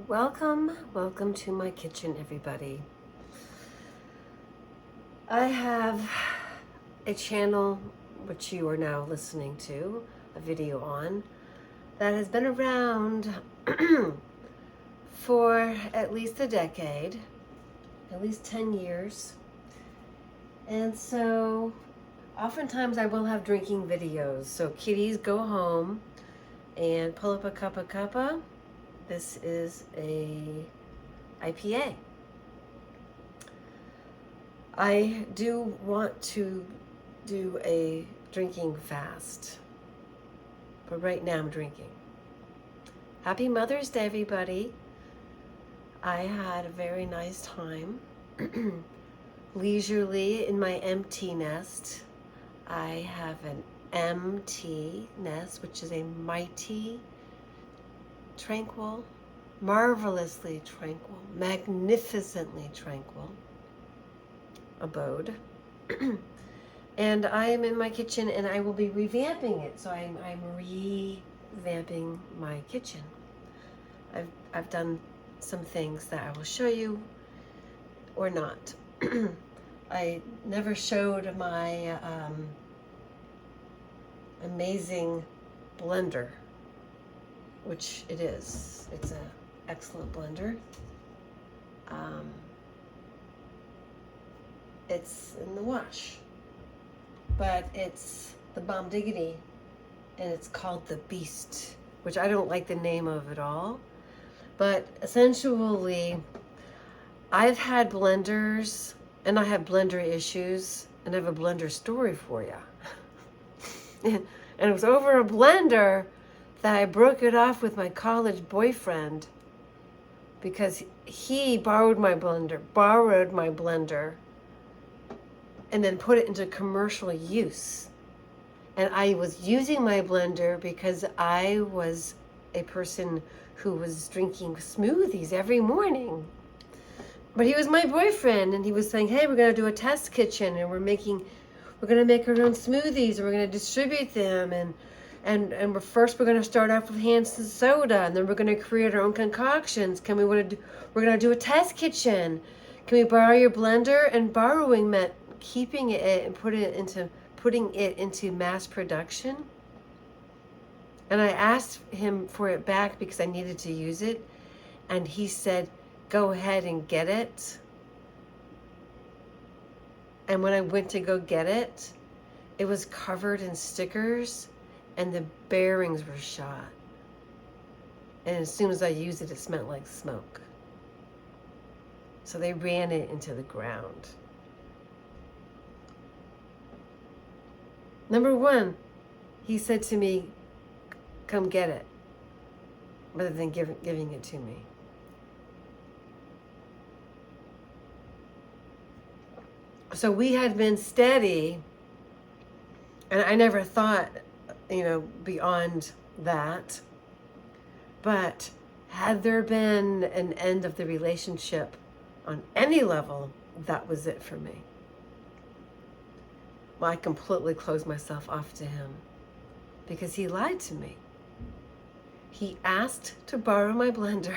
Welcome to my kitchen, everybody. I have a channel which you are now listening to, a video on, that has been around for at least a decade, at least 10 years. And so oftentimes I will have drinking videos. So kiddies, go home and pull up a cuppa. This is a IPA. I do want to do a drinking fast, but right now I'm drinking. Happy Mother's Day, everybody. I had a very nice time, leisurely in my empty nest. I have an empty nest, which is a mighty, tranquil, marvelously tranquil, magnificently tranquil abode. And I am in my kitchen and I will be revamping it. So I'm revamping my kitchen. I've done some things that I will show you or not. I never showed my amazing blender, which it is. It's an excellent blender. It's in the wash, but it's the bomb diggity, and it's called the Beast, which I don't like the name of at all. But essentially, I've had blenders, and I have blender issues, and I have a blender story for you. And it was over a blender that I broke it off with my college boyfriend because he borrowed my blender, and then put it into commercial use. And I was using my blender because I was a person who was drinking smoothies every morning. But he was my boyfriend, and he was saying, hey, we're going to do a test kitchen, and we're going to make our own smoothies, and we're going to distribute them, and we're going to start off with Hanson soda, and then we're going to create our own concoctions. We're going to do a test kitchen. Can we borrow your blender? And borrowing meant keeping it and putting it into mass production. And I asked him for it back because I needed to use it, and he said, go ahead and get it. And when I went to go get it, it was covered in stickers and the bearings were shot. And as soon as I used it, it smelled like smoke. So they ran it into the ground. Number one, he said to me, come get it, rather than giving it to me. So we had been steady, and I never thought, beyond that. But had there been an end of the relationship on any level, that was it for me. Well, I completely closed myself off to him because he lied to me. He asked to borrow my blender.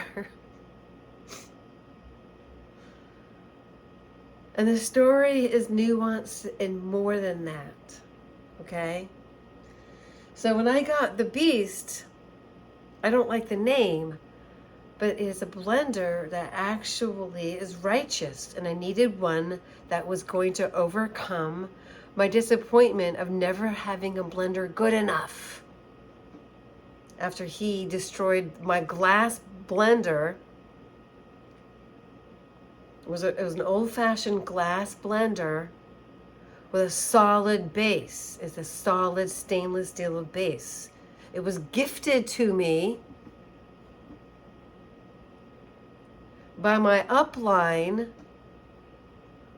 And the story is nuanced and more than that, okay? So when I got the Beast, I don't like the name, but it is a blender that actually is righteous, and I needed one that was going to overcome my disappointment of never having a blender good enough. After he destroyed my glass blender, it was an old-fashioned glass blender with a solid base. It's a solid stainless steel base. It was gifted to me by my upline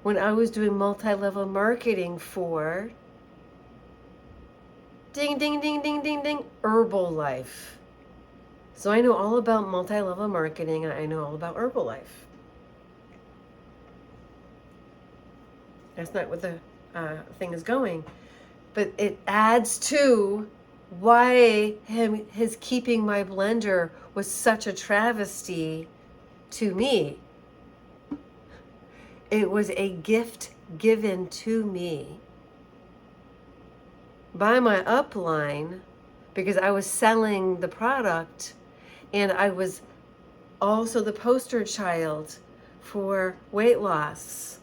when I was doing multi-level marketing for ding, ding, ding, ding, ding, ding, Herbalife. So I know all about multi-level marketing, and I know all about Herbalife. That's not what the thing is going, but it adds to why his keeping my blender was such a travesty to me. It was a gift given to me by my upline because I was selling the product, and I was also the poster child for weight loss.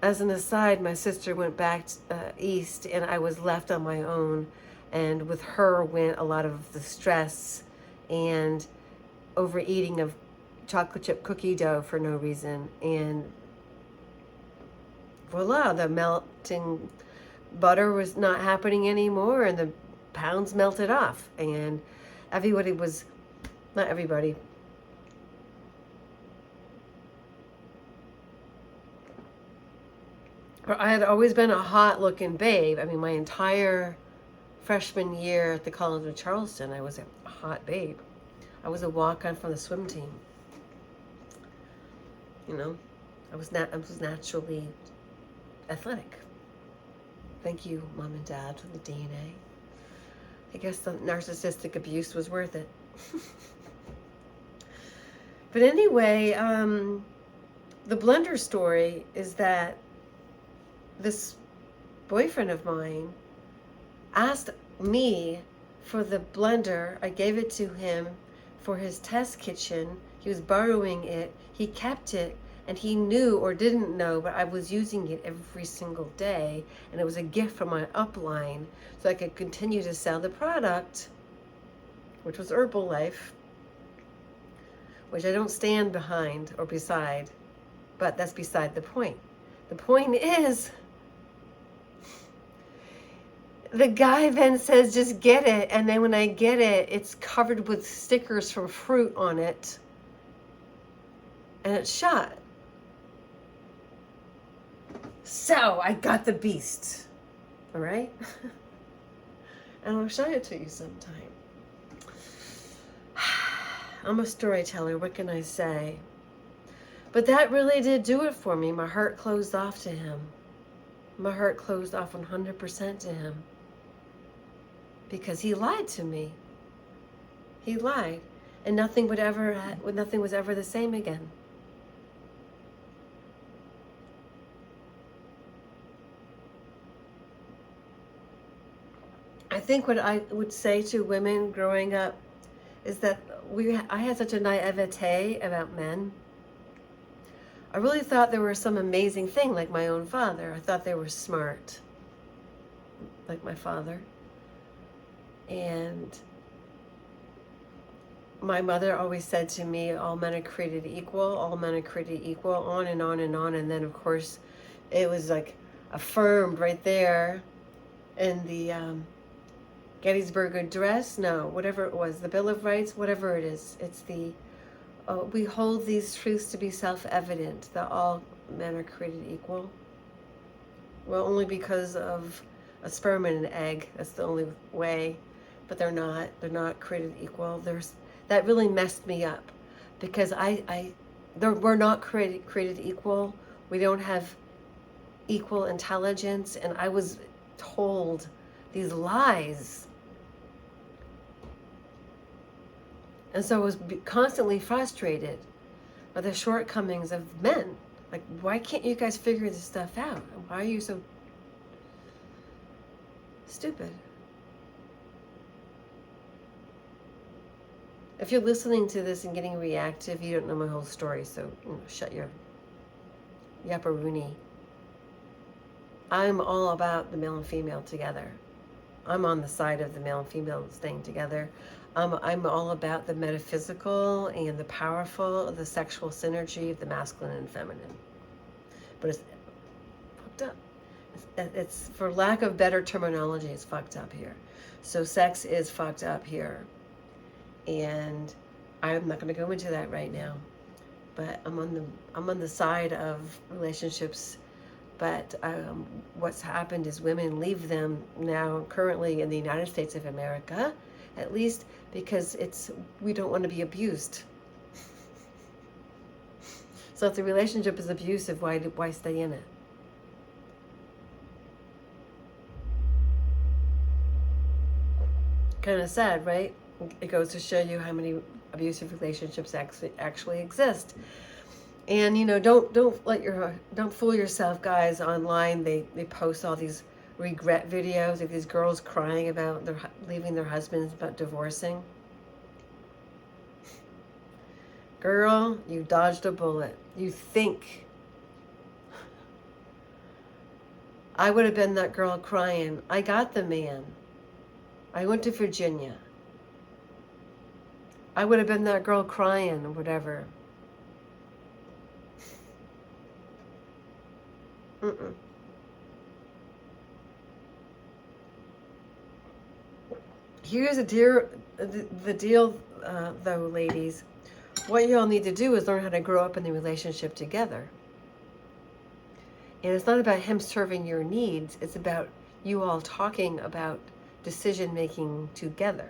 As an aside, my sister went back east, and I was left on my own, and with her went a lot of the stress and overeating of chocolate chip cookie dough for no reason, and voila, the melting butter was not happening anymore, and the pounds melted off, and everybody was, not everybody, I had always been a hot looking babe. I mean, my entire freshman year at the College of Charleston, I was a hot babe. I was a walk-on from the swim team. You know, I was naturally athletic. Thank you, Mom and Dad, for the DNA. I guess the narcissistic abuse was worth it. But anyway, the blender story is that this boyfriend of mine asked me for the blender. I gave it to him for his test kitchen. He was borrowing it. He kept it, and he knew or didn't know, but I was using it every single day, and it was a gift from my upline so I could continue to sell the product, which was Herbalife, which I don't stand behind or beside, but that's beside the point. The point is, the guy then says, just get it. And then when I get it, it's covered with stickers from fruit on it. And it's shot. So I got the beast. All right? And I'll show it to you sometime. I'm a storyteller. What can I say? But that really did do it for me. My heart closed off to him. My heart closed off 100% to him. Because he lied to me. He lied. And nothing was ever the same again. I think what I would say to women growing up is that I had such a naivete about men. I really thought there was some amazing thing, like my own father. I thought they were smart, like my father. And my mother always said to me, all men are created equal, all men are created equal, on and on and on. And then, of course, it was like affirmed right there in the Gettysburg Address, no, whatever it was, the Bill of Rights, whatever it is. It's the, we hold these truths to be self-evident, that all men are created equal. Well, only because of a sperm and an egg. That's the only way. But they're not created equal. That really messed me up, because we're not created equal. We don't have equal intelligence, and I was told these lies. And so I was constantly frustrated by the shortcomings of men. Like, why can't you guys figure this stuff out? Why are you so stupid? If you're listening to this and getting reactive, you don't know my whole story, so shut your yapparoonie. I'm all about the male and female together. I'm on the side of the male and female staying together. I'm all about the metaphysical and the powerful, the sexual synergy of the masculine and feminine. But it's fucked up. It's, for lack of better terminology, it's fucked up here. So sex is fucked up here. And I'm not going to go into that right now. But I'm on the side of relationships. But what's happened is women leave them now currently in the United States of America, at least, because we don't want to be abused. So if the relationship is abusive, why stay in it? Kind of sad, right? It goes to show you how many abusive relationships actually exist. And don't fool yourself, guys. Online, they post all these regret videos of these girls crying about leaving their husbands, about divorcing. Girl, you dodged a bullet. You think. I would have been that girl crying. I got the man. I went to Virginia. I would have been that girl crying or whatever. Mm-mm. Here's the deal, though, ladies. What you all need to do is learn how to grow up in the relationship together. And it's not about him serving your needs. It's about you all talking about decision making together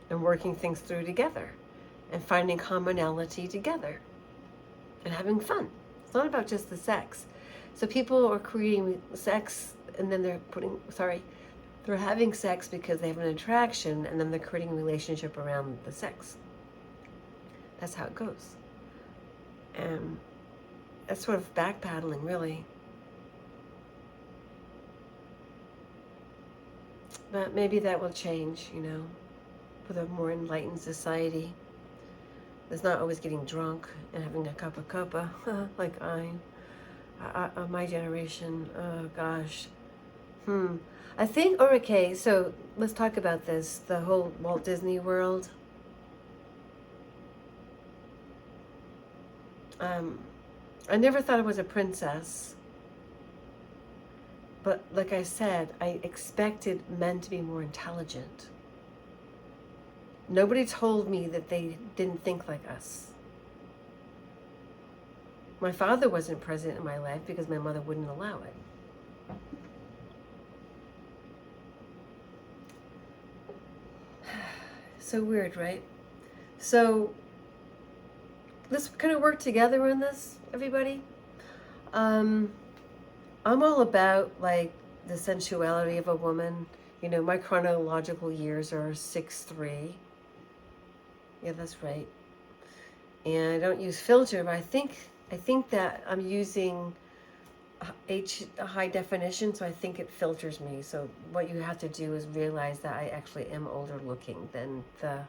and working things through together and finding commonality together and having fun. It's not about just the sex. So people are creating sex and then they're having sex because they have an attraction, and then they're creating a relationship around the sex. That's how it goes. And that's sort of backpedaling, really. But maybe that will change, with a more enlightened society. There's not always getting drunk and having a cuppa like my generation. Oh gosh. I think, okay, so let's talk about this. The whole Walt Disney World. I never thought I was a princess. But like I said, I expected men to be more intelligent. Nobody told me that they didn't think like us. My father wasn't present in my life because my mother wouldn't allow it. So weird, right? So let's kind of work together on this, everybody. I'm all about like the sensuality of a woman. My chronological years are 6'3". Yeah, that's right. And I don't use filter, but I think that I'm using high definition, so I think it filters me. So what you have to do is realize that I actually am older looking than the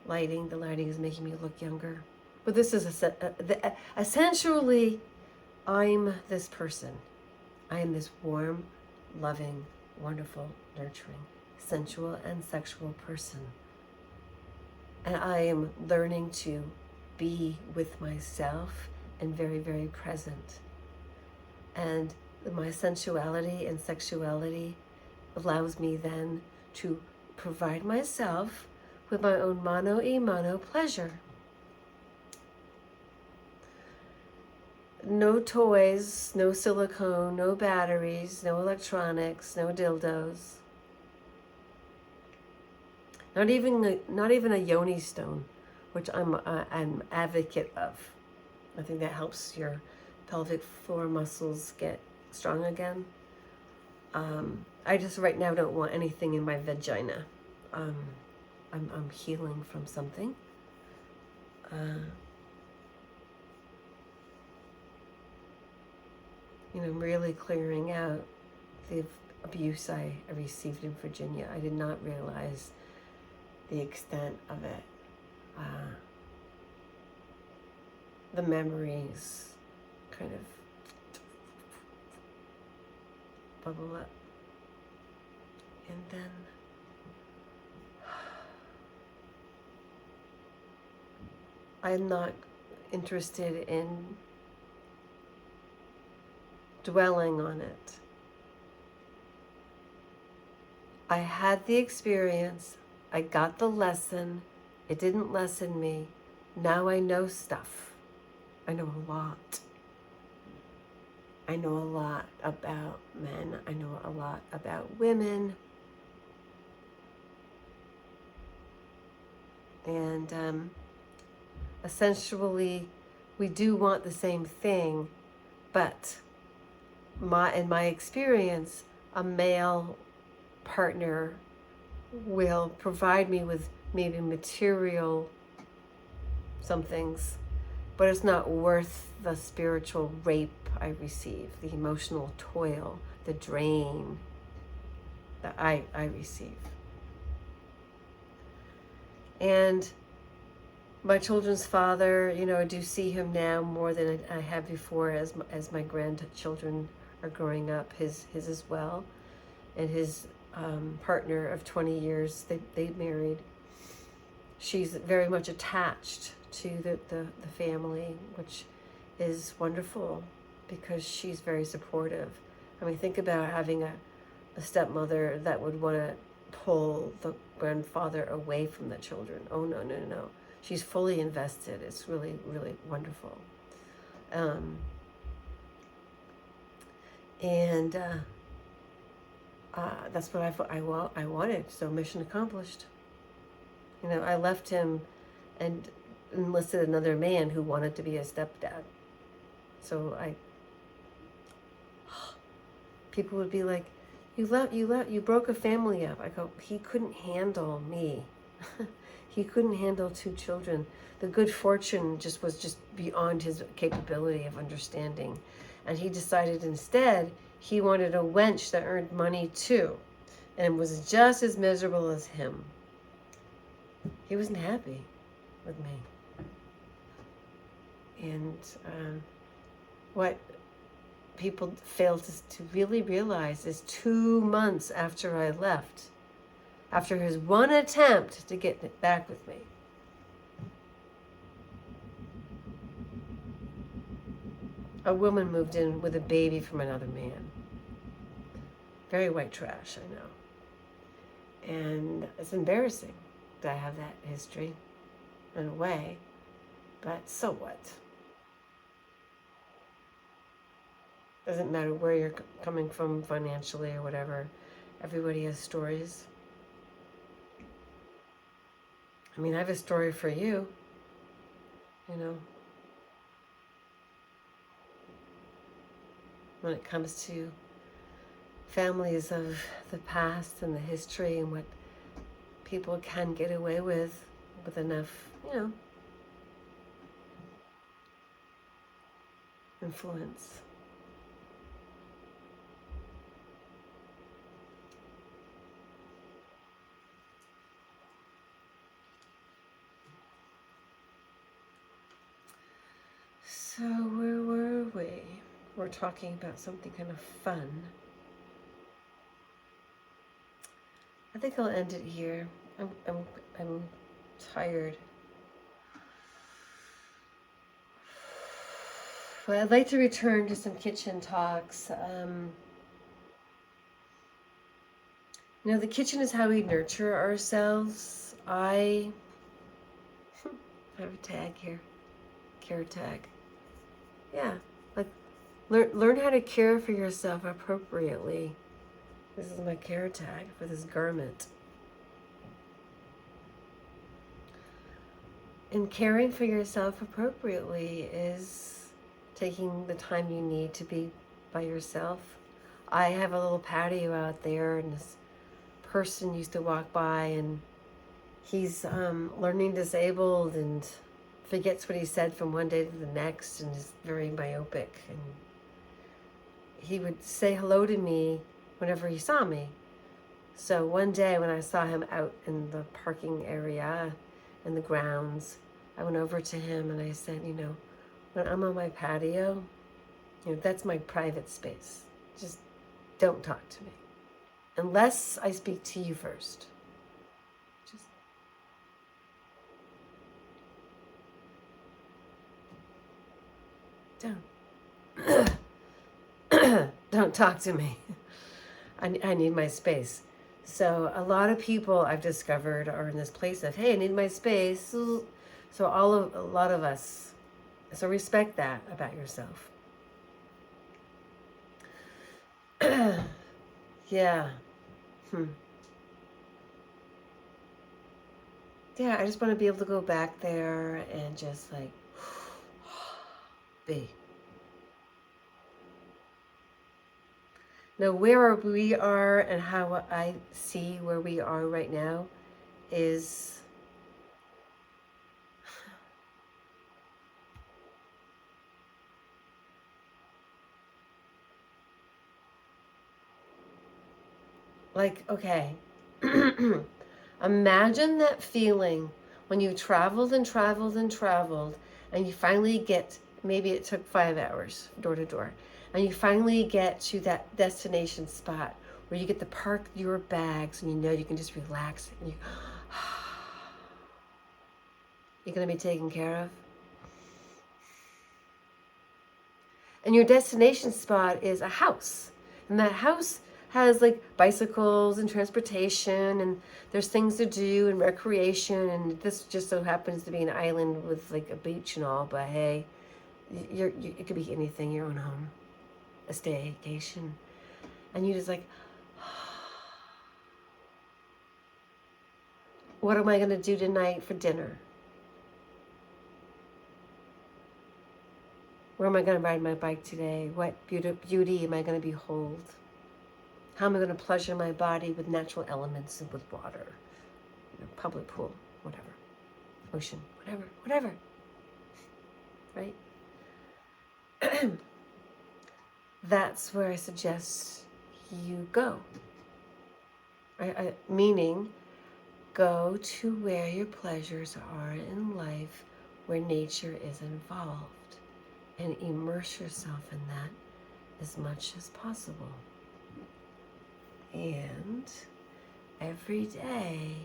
lighting. The lighting is making me look younger. But this is essentially, I'm this person. I am this warm, loving, wonderful, nurturing, sensual, and sexual person. And I am learning to be with myself and very, very present. And my sensuality and sexuality allows me then to provide myself with my own mano pleasure. No toys, no silicone, no batteries, no electronics, no dildos. Not even a yoni stone, which I'm an advocate of. I think that helps your pelvic floor muscles get strong again. I just right now don't want anything in my vagina. I'm healing from something. Really clearing out the abuse I received in Virginia. I did not realize the extent of it. The memories kind of bubble up. And then I'm not interested in dwelling on it. I had the experience. I got the lesson. It didn't lessen me. Now I know stuff. I know a lot. I know a lot about men. I know a lot about women. And essentially, we do want the same thing, but in my experience, a male partner will provide me with maybe material some things, but it's not worth the spiritual rape I receive, the emotional toil, the drain that I receive. And my children's father, I do see him now more than I have before as my grandchildren are growing up, his as well. And his partner of 20 years, they married. She's very much attached to the family, which is wonderful because she's very supportive. I mean, think about having a stepmother that would want to pull the grandfather away from the children. Oh, no, no, no. She's fully invested. It's really, really wonderful. And that's what I wanted. So mission accomplished. I left him and enlisted another man who wanted to be a stepdad. So people would be like, you broke a family up. I go, he couldn't handle me. He couldn't handle 2 children. The good fortune was beyond his capability of understanding. And he decided instead he wanted a wench that earned money too, and was just as miserable as him. He wasn't happy with me. And what people fail to really realize is 2 months after I left, after his one attempt to get back with me, a woman moved in with a baby from another man. Very white trash, I know. And it's embarrassing that I have that history in a way, but so what? Doesn't matter where you're coming from financially or whatever. Everybody has stories. I mean, I have a story for you, when it comes to families of the past and the history and what people can get away with enough, influence. So where were we? We're talking about something kind of fun. I think I'll end it here. I'm tired. Well, I'd like to return to some kitchen talks. The kitchen is how we nurture ourselves. I have a tag here, care tag. Yeah, like learn how to care for yourself appropriately. This is my care tag for this garment. And caring for yourself appropriately is taking the time you need to be by yourself. I have a little patio out there, and this person used to walk by, and he's learning disabled and forgets what he said from one day to the next and is very myopic. And he would say hello to me whenever he saw me. So one day when I saw him out in the parking area in the grounds, I went over to him and I said, when I'm on my patio, that's my private space. Just don't talk to me unless I speak to you first. Just don't talk to me. I need my space. So a lot of people I've discovered are in this place of, hey, I need my space. So a lot of us. So respect that about yourself. Yeah. Yeah, I just want to be able to go back there and just like be. Now, where we are and how I see where we are right now is like, okay, imagine that feeling when you traveled and traveled and traveled, and you finally get, maybe it took 5 hours door to door, and you finally get to that destination spot where you get to park your bags and you know you can just relax and you're going to be taken care of. And your destination spot is a house. And that house has like bicycles and transportation, and there's things to do and recreation. And this just so happens to be an island with like a beach and all, but hey, it could be anything, your own home, a staycation. And you just like, what am I going to do tonight for dinner? Where am I going to ride my bike today? What beauty am I going to behold? How am I going to pleasure my body with natural elements and with water? Public pool, whatever. Ocean, whatever. Right? That's where I suggest you go. Meaning, go to where your pleasures are in life, where nature is involved, and immerse yourself in that as much as possible. And every day,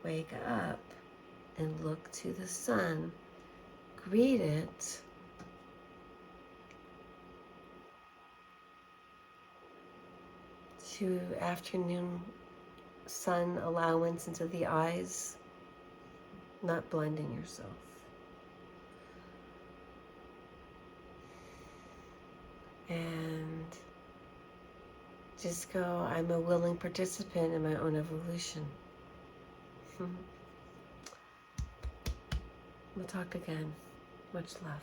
wake up and look to the sun, greet it, to afternoon sun allowance into the eyes, not blinding yourself. And just go, I'm a willing participant in my own evolution. We'll talk again. Much love.